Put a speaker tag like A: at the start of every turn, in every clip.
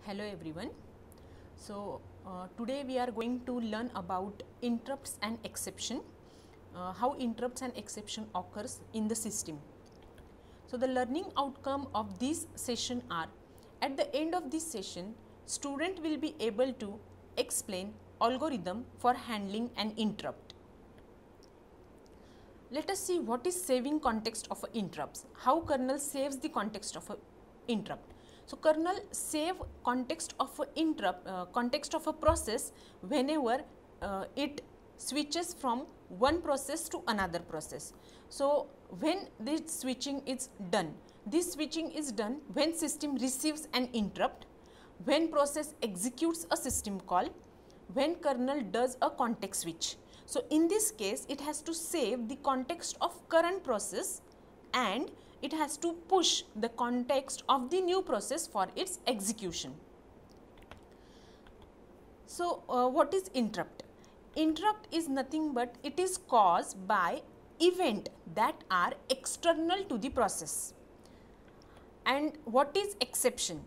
A: Hello everyone. Today we are going to learn about interrupts and exception, how interrupts and exception occurs in the system. So the learning outcome of this session are, at the end of this session, student will be able to explain algorithm for handling an interrupt. Let us see what is saving context of interrupts, how kernel saves the context of a interrupt. So kernel save context of a interrupt, context of a process whenever it switches from one process to another process. So when this switching is done, this switching is done when system receives an interrupt, when process executes a system call, when kernel does a context switch. So in this case, it has to save the context of current process and it has to push the context of the new process for its execution. So what is interrupt? Interrupt is nothing but it is caused by event that are external to the process. And what is exception?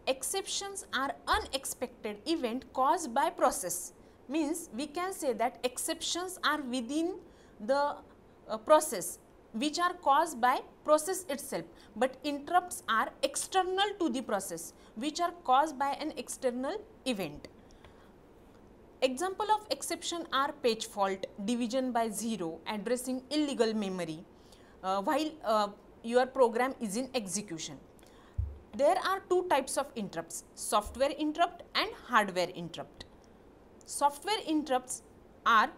A: Exceptions are unexpected event caused by process. Means we can say that exceptions are within the process which are caused by process itself, but interrupts are external to the process which are caused by an external event. Example of exception are page fault, division by zero, addressing illegal memory while your program is in execution. There are two types of interrupts, software interrupt and hardware interrupt. Software interrupts are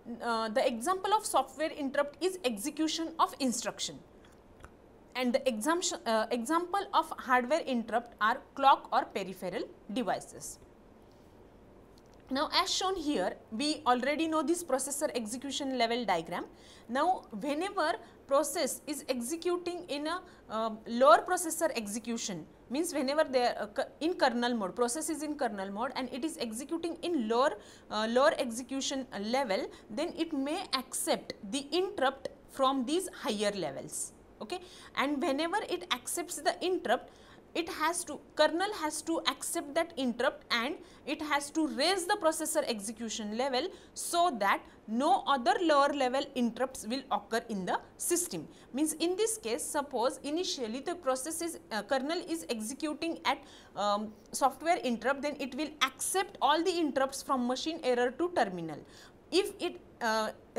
A: the example of software interrupt is execution of instruction, and the example of hardware interrupt are clock or peripheral devices. Now as shown here, we already know this processor execution level diagram. Now whenever process is executing in a lower processor execution, means whenever they are in kernel mode, process is in kernel mode and it is executing in lower execution level, then it may accept the interrupt from these higher levels. Okay, and whenever it accepts the interrupt, kernel has to accept that interrupt and it has to raise the processor execution level so that no other lower level interrupts will occur in the system. Means in this case, suppose initially the kernel is executing at software interrupt, then it will accept all the interrupts from machine error to terminal. If it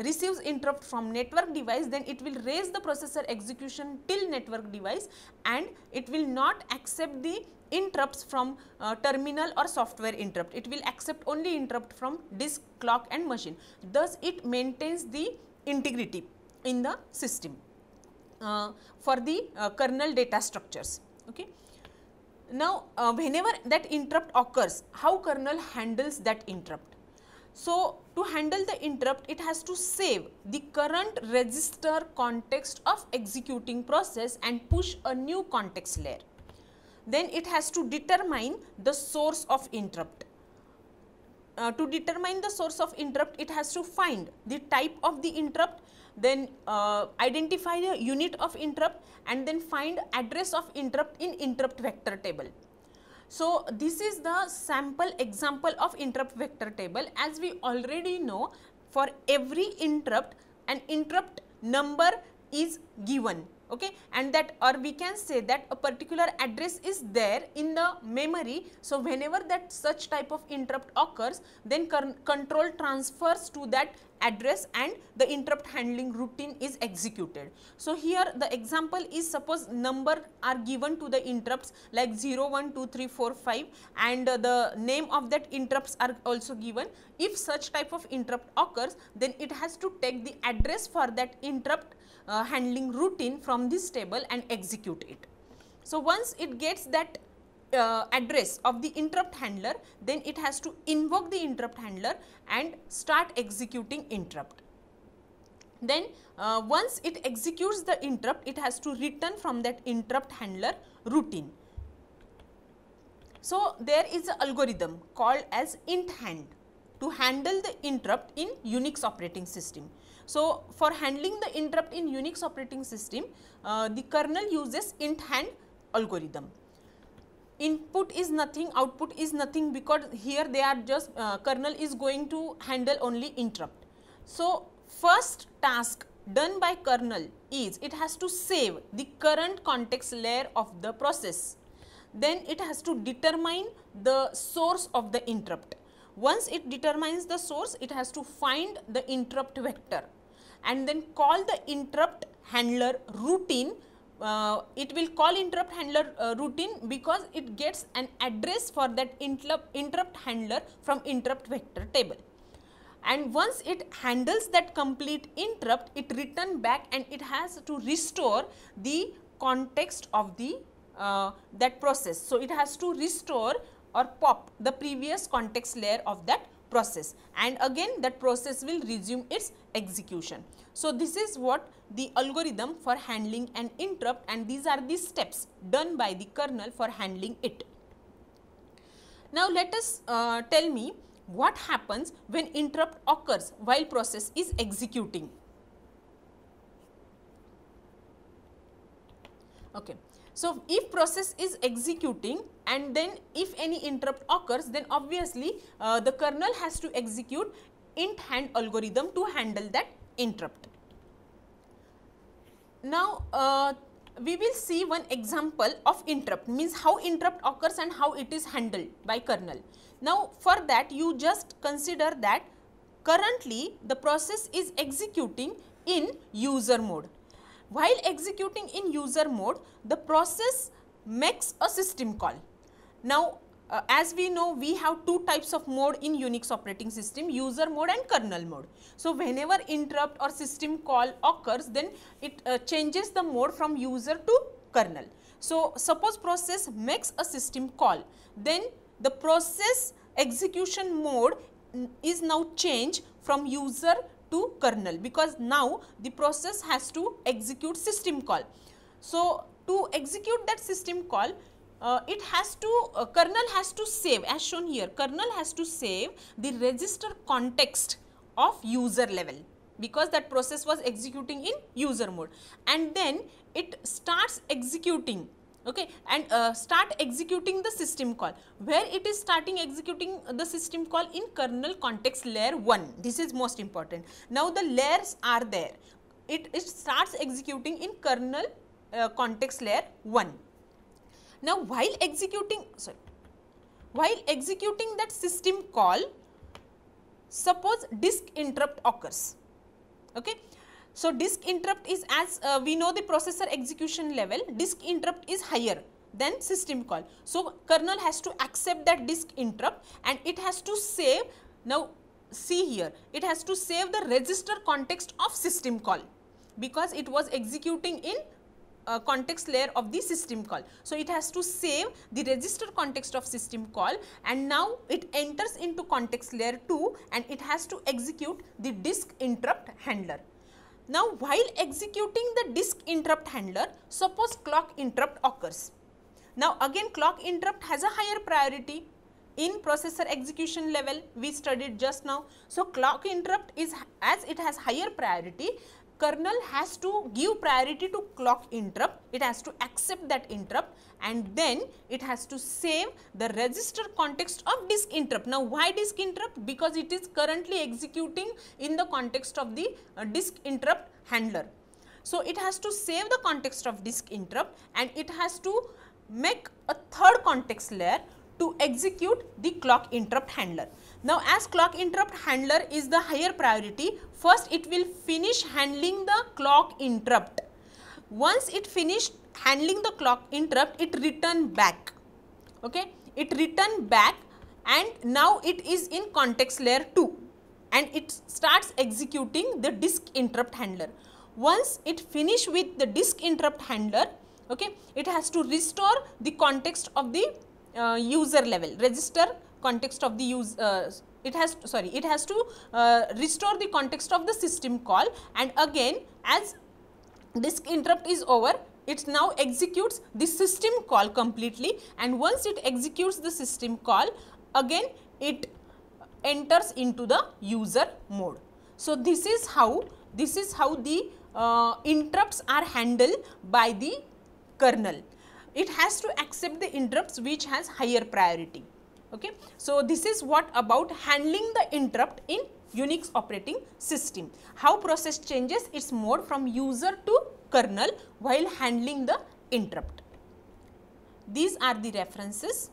A: receives interrupt from network device, then it will raise the processor execution till network device and it will not accept the interrupts from terminal or software interrupt. It will accept only interrupt from disk, clock and machine. Thus it maintains the integrity in the system for the kernel data structures. Okay. Now whenever that interrupt occurs, how kernel handles that interrupt? So to handle the interrupt, it has to save the current register context of executing process and push a new context layer. Then it has to determine the source of interrupt. To determine the source of interrupt, it has to find the type of the interrupt, then identify the unit of interrupt and then find address of interrupt in interrupt vector table. So this is the sample example of interrupt vector table. As we already know, for every interrupt, an interrupt number is given, okay, and that, or we can say that a particular address is there in the memory. So whenever that such type of interrupt occurs, then control transfers to that address and the interrupt handling routine is executed. So here the example is, suppose number are given to the interrupts like 0, 1, 2, 3, 4, 5 and the name of that interrupts are also given. If such type of interrupt occurs, then it has to take the address for that interrupt handling routine from this table and execute it. So once it gets that address of the interrupt handler, then it has to invoke the interrupt handler and start executing interrupt. Then once it executes the interrupt, it has to return from that interrupt handler routine. So there is an algorithm called as int_hand to handle the interrupt in Unix operating system. So for handling the interrupt in Unix operating system, the kernel uses int_hand algorithm. input is nothing, output is nothing, because here they are just kernel is going to handle only interrupt. So first task done by kernel is it has to save the current context layer of the process. Then it has to determine the source of the interrupt. Once it determines the source, it has to find the interrupt vector and then call the interrupt handler routine. It will call interrupt handler routine because it gets an address for that interrupt handler from interrupt vector table. And once it handles that complete interrupt, it return back and it has to restore the context of the that process. So it has to restore or pop the previous context layer of that process, and again that process will resume its execution. So this is what the algorithm for handling an interrupt, and these are the steps done by the kernel for handling it. Now let us tell me what happens when interrupt occurs while process is executing. Okay. So if process is executing and then if any interrupt occurs, then obviously the kernel has to execute int hand algorithm to handle that interrupt. Now we will see one example of interrupt, means how interrupt occurs and how it is handled by kernel. Now for that you just consider that currently the process is executing in user mode. While executing in user mode, the process makes a system call. Now as we know, we have two types of mode in Unix operating system, user mode and kernel mode. So whenever interrupt or system call occurs, then it changes the mode from user to kernel. So suppose process makes a system call, then the process execution mode is now changed from user to kernel, because now the process has to execute system call. So to execute that system call, kernel has to save, as shown here, kernel has to save the register context of user level, because that process was executing in user mode, and then it starts executing, okay, and start executing the system call. Where it is starting executing the system call? In kernel context layer 1. This is most important. Now the layers are there. It starts executing in kernel context layer 1. Now while executing that system call, suppose disk interrupt occurs, okay. So disk interrupt is, as we know, the processor execution level, disk interrupt is higher than system call. So kernel has to accept that disk interrupt and it has to save. Now see here, it has to save the register context of system call, because it was executing in context layer of the system call. So it has to save the register context of system call, and now it enters into context layer 2 and it has to execute the disk interrupt handler. Now while executing the disk interrupt handler, suppose clock interrupt occurs. Now again clock interrupt has a higher priority in processor execution level, we studied just now. So clock interrupt is, as it has higher priority, kernel has to give priority to clock interrupt, it has to accept that interrupt, and then it has to save the register context of disk interrupt. Now why disk interrupt? Because it is currently executing in the context of the disk interrupt handler. So it has to save the context of disk interrupt and it has to make a third context layer to execute the clock interrupt handler. Now as clock interrupt handler is the higher priority, first it will finish handling the clock interrupt. Once it finished handling the clock interrupt, it return back, okay, it return back, and now it is in context layer 2 and it starts executing the disk interrupt handler. Once it finish with the disk interrupt handler, okay, it has to restore the context of the user level, register context of the it has to restore the context of the system call, and again as disk interrupt is over, it now executes the system call completely, and once it executes the system call, again it enters into the user mode. So this is how the interrupts are handled by the kernel. it has to accept the interrupts which has higher priority. Okay. So, this is what about handling the interrupt in Unix operating system. How process changes its mode from user to kernel while handling the interrupt. These are the references.